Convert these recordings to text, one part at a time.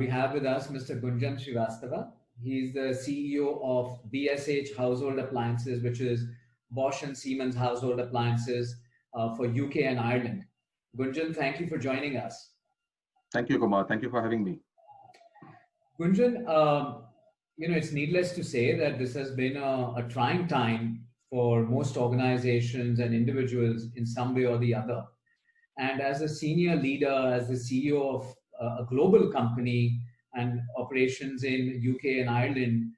we have with us Mr. Gunjan Srivastava. He's the CEO of BSH Household Appliances, which is Bosch and Siemens Household Appliances for UK and Ireland. Gunjan, thank you for joining us. Thank you, Kumar. Thank you for having me. Gunjan, it's needless to say that this has been a trying time for most organizations and individuals in some way or the other. And as a senior leader, as the CEO of a global company and operations in UK and Ireland,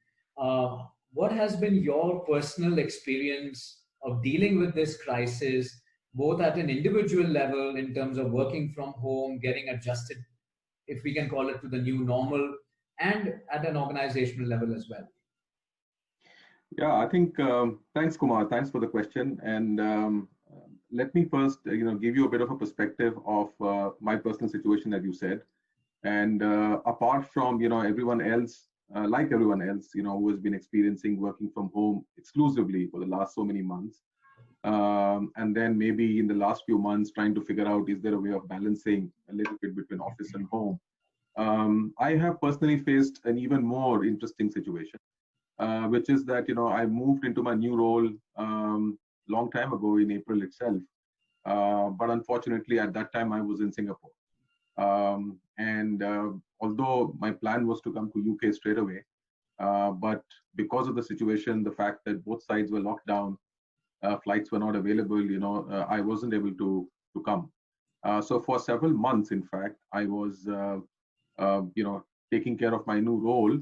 what has been your personal experience of dealing with this crisis, both at an individual level in terms of working from home, getting adjusted, if we can call it, to the new normal, and at an organizational level as well? Yeah, I think, thanks, Kumar. Thanks for the question. And let me first, give you a bit of a perspective of my personal situation, that you said. And apart from, everyone else, like everyone else, who has been experiencing working from home exclusively for the last so many months, and then maybe in the last few months trying to figure out, is there a way of balancing a little bit between office and home? I have personally faced an even more interesting situation, which is that, I moved into my new role long time ago in April itself. But unfortunately, at that time, I was in Singapore. And although my plan was to come to UK straight away, but because of the situation, the fact that both sides were locked down, flights were not available, I wasn't able to come. So for several months, in fact, I was, taking care of my new role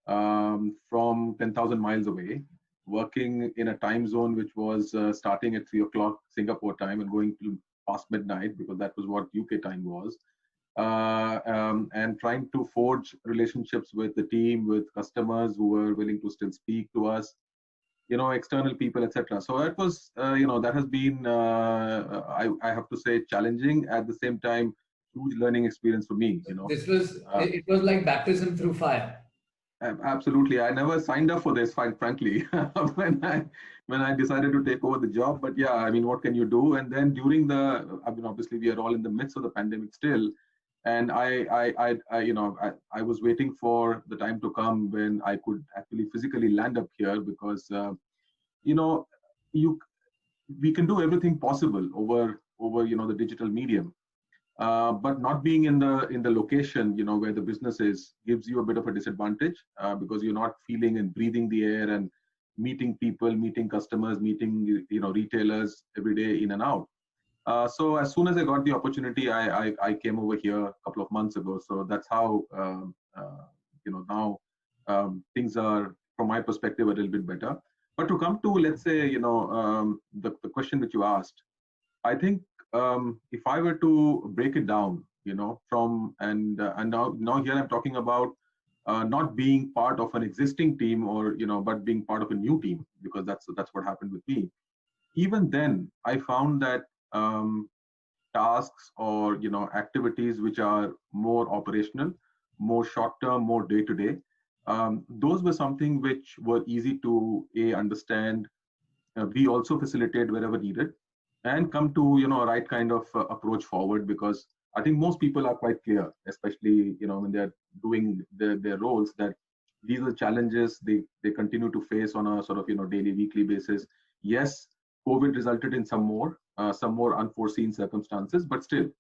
from 10,000 miles away, working in a time zone which was starting at 3 o'clock Singapore time and going to past midnight, because that was what UK time was, and trying to forge relationships with the team, with customers who were willing to still speak to us, external people, etc. So that was, that has been, I have to say, challenging. At the same time, huge learning experience for me. This was, it was like baptism through fire. Absolutely. I never signed up for this, frankly, when I decided to take over the job. But yeah, I mean, what can you do? And then during obviously we are all in the midst of the pandemic still. And I was waiting for the time to come when I could actually physically land up here, because, we can do everything possible over the digital medium. But not being in the location, where the business is, gives you a bit of a disadvantage, because you're not feeling and breathing the air and meeting people, meeting customers, meeting retailers every day in and out. So as soon as I got the opportunity, I came over here a couple of months ago. So that's how now things are, from my perspective, a little bit better. But to come to, let's say, the question that you asked, I think, if I were to break it down, from and now here I'm talking about not being part of an existing team, or but being part of a new team, because that's what happened with me. Even then, I found that tasks or activities which are more operational, more short-term, more day-to-day, those were something which were easy to understand. We also facilitate wherever needed, and come to a right kind of approach forward, because I think most people are quite clear, especially when they're doing their roles, that these are challenges they continue to face on a sort of daily, weekly basis. Yes, COVID resulted in some more unforeseen circumstances, but still,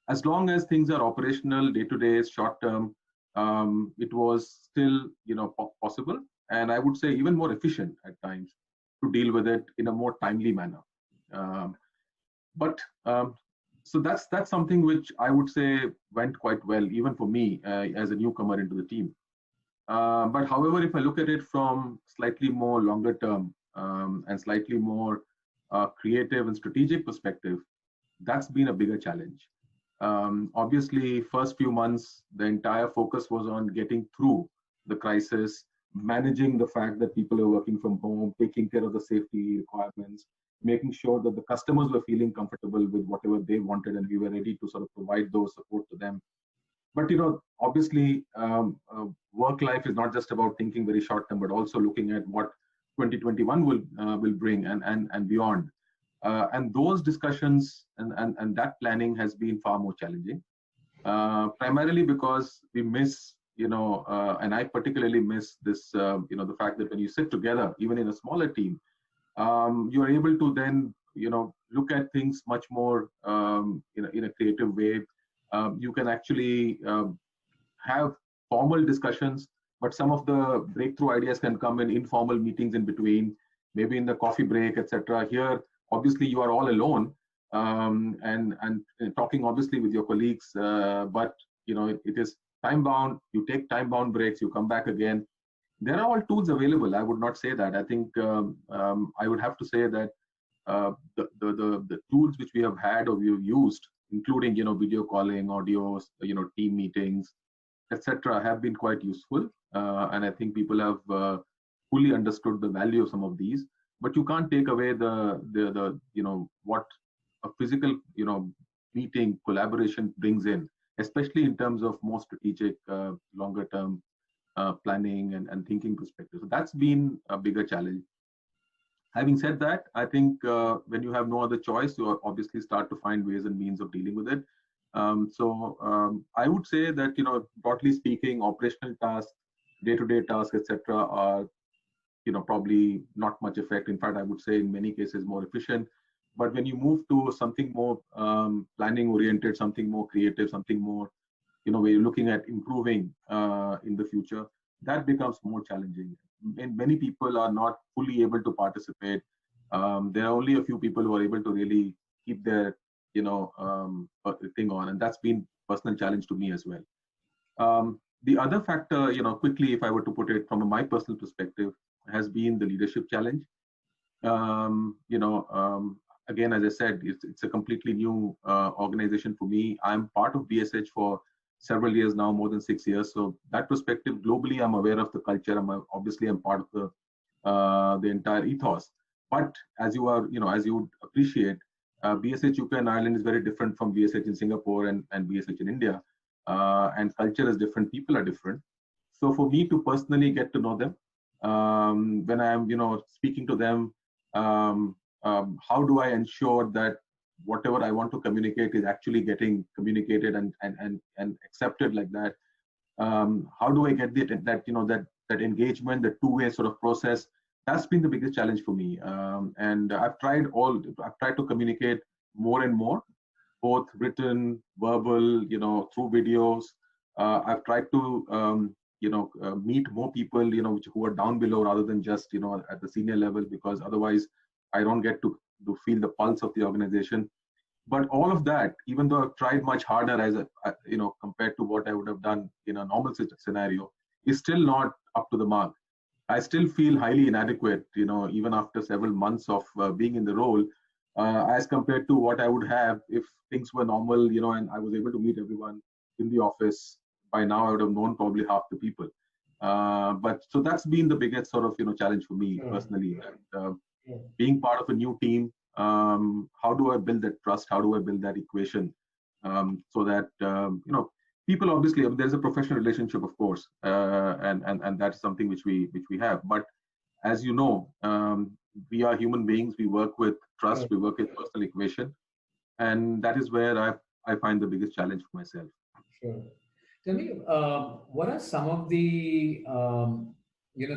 as long as things are operational, day to day, short term, it was still possible, and I would say even more efficient at times to deal with it in a more timely manner. So that's something which I would say went quite well, even for me as a newcomer into the team. But however, if I look at it from slightly more longer term and slightly more creative and strategic perspective, that's been a bigger challenge. Obviously, first few months, the entire focus was on getting through the crisis, managing the fact that people are working from home, taking care of the safety requirements, making sure that the customers were feeling comfortable with whatever they wanted, and we were ready to sort of provide those support to them. But obviously, work life is not just about thinking very short term, but also looking at what 2021 will bring and beyond. And those discussions and that planning has been far more challenging, primarily because we miss and I particularly miss this, the fact that when you sit together, even in a smaller team, you're able to then, look at things much more in a creative way. You can actually have formal discussions, but some of the breakthrough ideas can come in informal meetings in between, maybe in the coffee break, etc. Here, obviously, you are all alone, and talking obviously with your colleagues, but it is time bound. You take time bound breaks, you come back again. There are all tools available. I would not say that. I think I would have to say that the tools which we have had or we've used, including video calling, audios, team meetings, etc., have been quite useful, and I think people have fully understood the value of some of these. But you can't take away the what a physical meeting collaboration brings in, especially in terms of more strategic, longer term planning and thinking perspective. So that's been a bigger challenge. Having said that, I think when you have no other choice, you obviously start to find ways and means of dealing with it. I would say that, broadly speaking, operational tasks, day-to-day tasks, etc., are, probably not much effect. In fact, I would say in many cases more efficient. But when you move to something more planning-oriented, something more creative, something more, where you're looking at improving in the future, that becomes more challenging. And many people are not fully able to participate. There are only a few people who are able to really keep their thing on, and that's been a personal challenge to me as well. The other factor, quickly, if I were to put it from my personal perspective, has been the leadership challenge. Again, as I said, it's a completely new organization for me. I'm part of BSH for several years now, more than 6 years. So that perspective, globally, I'm aware of the culture. I'm part of the entire ethos. But as you are, as you would appreciate, BSH UK and Ireland is very different from BSH in Singapore and BSH in India. And culture is different, people are different. So for me to personally get to know them, when I'm, speaking to them, how do I ensure that whatever I want to communicate is actually getting communicated and accepted like that? How do I get that engagement, the two-way sort of process? That's been the biggest challenge for me. And I've tried to communicate more and more, both written, verbal, through videos. I've tried to, meet more people, who are down below rather than just, at the senior level, because otherwise I don't get to feel the pulse of the organization. But all of that, even though I've tried much harder compared to what I would have done in a normal scenario, is still not up to the mark. I still feel highly inadequate, even after several months of being in the role, as compared to what I would have if things were normal, and I was able to meet everyone in the office. By now, I would have known probably half the people. But so that's been the biggest sort of, challenge for me personally. And, being part of a new team, how do I build that trust? How do I build that equation? So that, people obviously, there's a professional relationship, of course, and that's something which we have. But as you know, we are human beings. We work with trust. We work with personal equation, and that is where I find the biggest challenge for myself. Sure. Tell me, what are some of the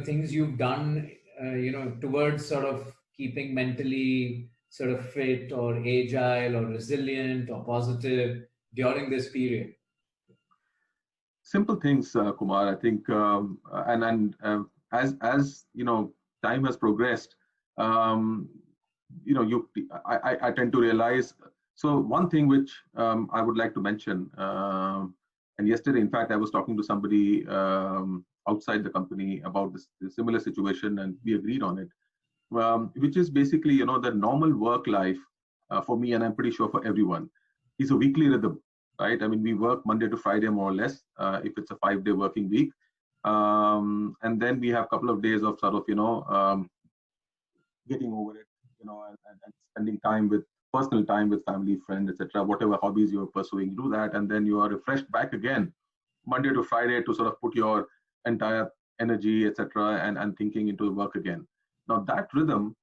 things you've done, towards sort of keeping mentally sort of fit or agile or resilient or positive during this period? Simple things, Kumar. I think, as time has progressed, I tend to realize. So one thing which I would like to mention, and yesterday, in fact, I was talking to somebody outside the company about this similar situation, and we agreed on it, which is basically, the normal work life for me, and I'm pretty sure for everyone, is a weekly rhythm. Right? I mean, we work Monday to Friday, more or less, if it's a 5-day working week. And then we have a couple of days of sort of, getting over it, and spending time with personal time with family, friends, etc. Whatever hobbies you're pursuing, do that. And then you are refreshed back again, Monday to Friday, to sort of put your entire energy, etc. and thinking into work again. Now that rhythm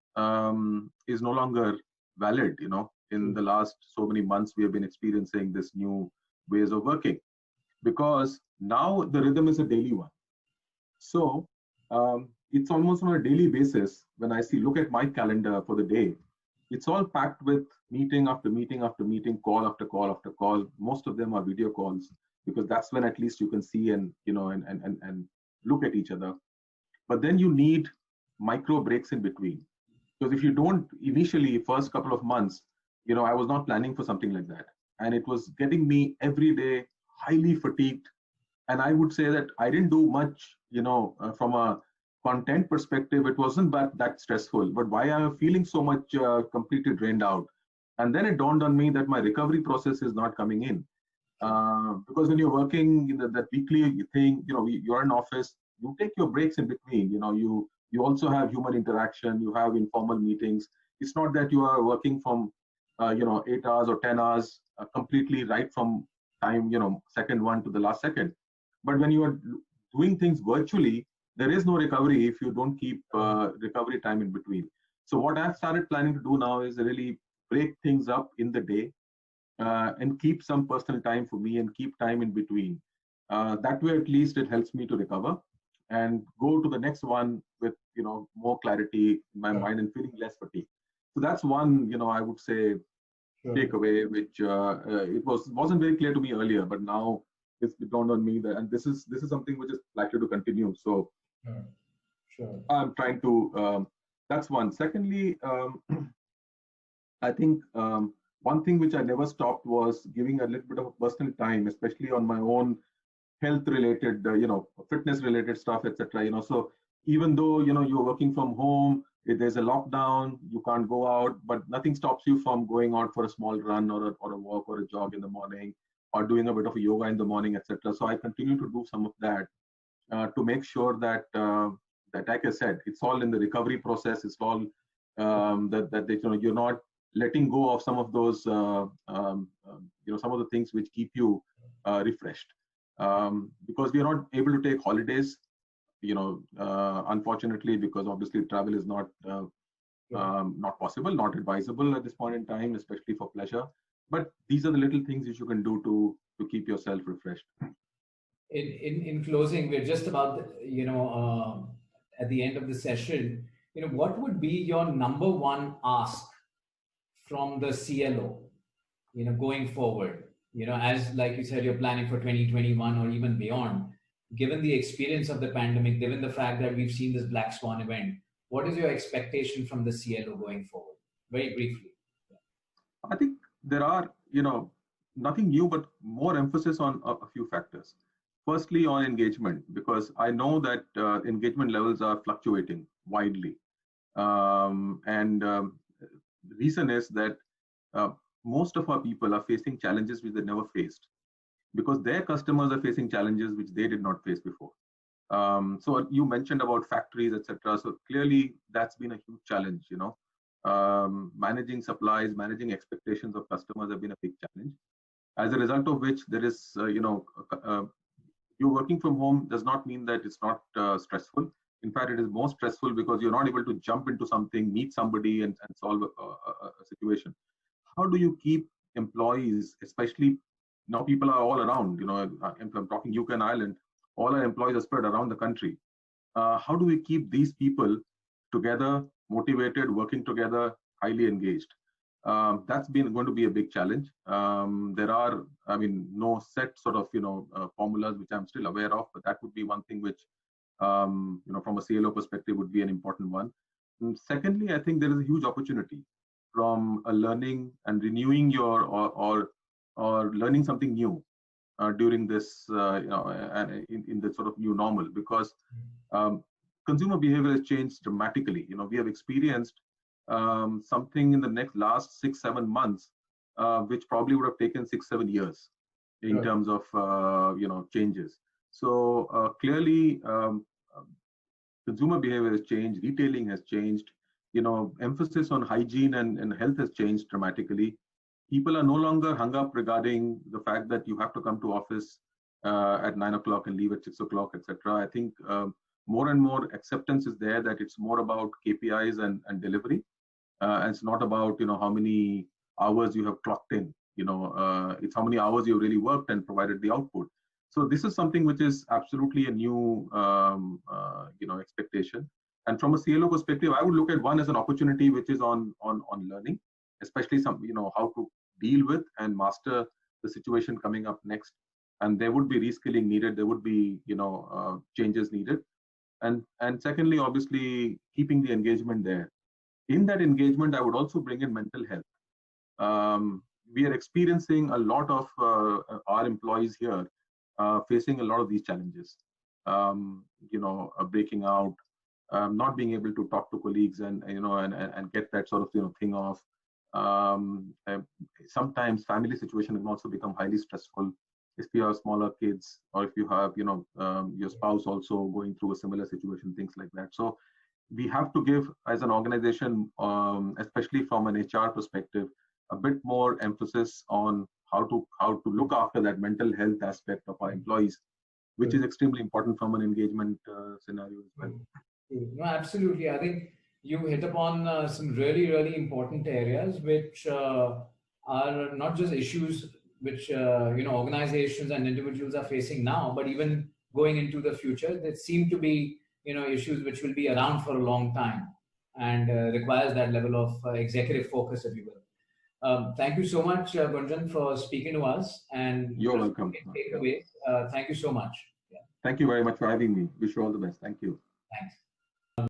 is no longer valid, in the last so many months. We have been experiencing this new ways of working. because now the rhythm is a daily one. So it's almost on a daily basis. When I look at my calendar for the day, it's all packed with meeting after meeting after meeting, call after call after call. Most of them are video calls, because that's when at least you can see and and look at each other. But then you need micro breaks in between, because if you don't, initially first couple of months, I was not planning for something like that, and it was getting me every day highly fatigued. And I would say that I didn't do much, from a content perspective. It wasn't that stressful, but why I'm feeling so much completely drained out. And then it dawned on me that my recovery process is not coming in. Because when you're working in that weekly thing, you're in office, you take your breaks in between. You also have human interaction, you have informal meetings. It's not that you are working from 8 hours or 10 hours completely right from time, second one to the last second. But when you are doing things virtually, there is no recovery if you don't keep recovery time in between. So what I've started planning to do now is really break things up in the day, and keep some personal time for me and keep time in between. That way, at least it helps me to recover and go to the next one with more clarity in my mind and feeling less fatigue. So that's one, I would say, takeaway, which wasn't very clear to me earlier, but now it's dawned on me that, and this is something which is likely to continue. So I'm trying to. That's one. Secondly, I think one thing which I never stopped was giving a little bit of personal time, especially on my own health-related, fitness-related stuff, etc. So even though you're working from home, if there's a lockdown, you can't go out, but nothing stops you from going out for a small run or a walk or a jog in the morning, or doing a bit of a yoga in the morning, etc. So I continue to do some of that to make sure that that, like I said, it's all in the recovery process. It's all that you're not letting go of some of those some of the things which keep you refreshed, because we are not able to take holidays, unfortunately, because obviously travel is not possible, not advisable at this point in time, especially for pleasure. But these are the little things which you can do to keep yourself refreshed. In closing, we're just about at the end of the session. What would be your number one ask from the CLO, going forward, as like you said, you're planning for 2021 or even beyond, given the experience of the pandemic, given the fact that we've seen this black swan event, what is your expectation from the CLO going forward? Very briefly. I think there are, nothing new, but more emphasis on a few factors. Firstly, on engagement, because I know that engagement levels are fluctuating widely. The reason is that most of our people are facing challenges which they never faced, because their customers are facing challenges which they did not face before. So you mentioned about factories, etc. So clearly that's been a huge challenge. Managing supplies, managing expectations of customers have been a big challenge. As a result of which, there is, you're working from home does not mean that it's not stressful. In fact, it is more stressful because you're not able to jump into something, meet somebody, and solve a situation. How do you keep employees, especially now people are all around, I'm talking UK and Ireland, all our employees are spread around the country. How do we keep these people together, motivated, working together, highly engaged? That's going to be a big challenge. There are, no set sort of, formulas which I'm still aware of, but that would be one thing which, from a CLO perspective, would be an important one. And secondly, I think there is a huge opportunity from learning and renewing your or learning something new during this, in the sort of new normal, because consumer behavior has changed dramatically. We have experienced something in the last 6-7 months, which probably would have taken 6-7 years in terms of changes. So clearly, consumer behavior has changed, retailing has changed. Emphasis on hygiene and health has changed dramatically. People are no longer hung up regarding the fact that you have to come to office at 9 o'clock and leave at 6 o'clock, etc. I think more and more acceptance is there that it's more about KPIs and delivery. And it's not about how many hours you have clocked in. It's how many hours you really worked and provided the output. So this is something which is absolutely a new expectation. And from a CLO perspective, I would look at one as an opportunity which is on learning, especially how to deal with and master the situation coming up next. And there would be reskilling needed. There would be changes needed. And secondly, obviously, keeping the engagement there. In that engagement, I would also bring in mental health. We are experiencing a lot of our employees here facing a lot of these challenges. Breaking out, not being able to talk to colleagues and get that sort of thing off. Sometimes family situation can also become highly stressful if you have smaller kids, or if you have your spouse also going through a similar situation, things like that. So we have to give, as an organization, especially from an HR perspective, a bit more emphasis on how to look after that mental health aspect of our employees, which is extremely important from an engagement scenario as well. No, absolutely. I think you hit upon some really, really important areas, which are not just issues which organizations and individuals are facing now, but even going into the future, that seem to be issues which will be around for a long time, and requires that level of executive focus, if you will. Thank you so much, Gunjan, for speaking to us. And you're welcome. Thank you so much. Thank you very much for having me. Wish you all the best. Thank you. Thanks.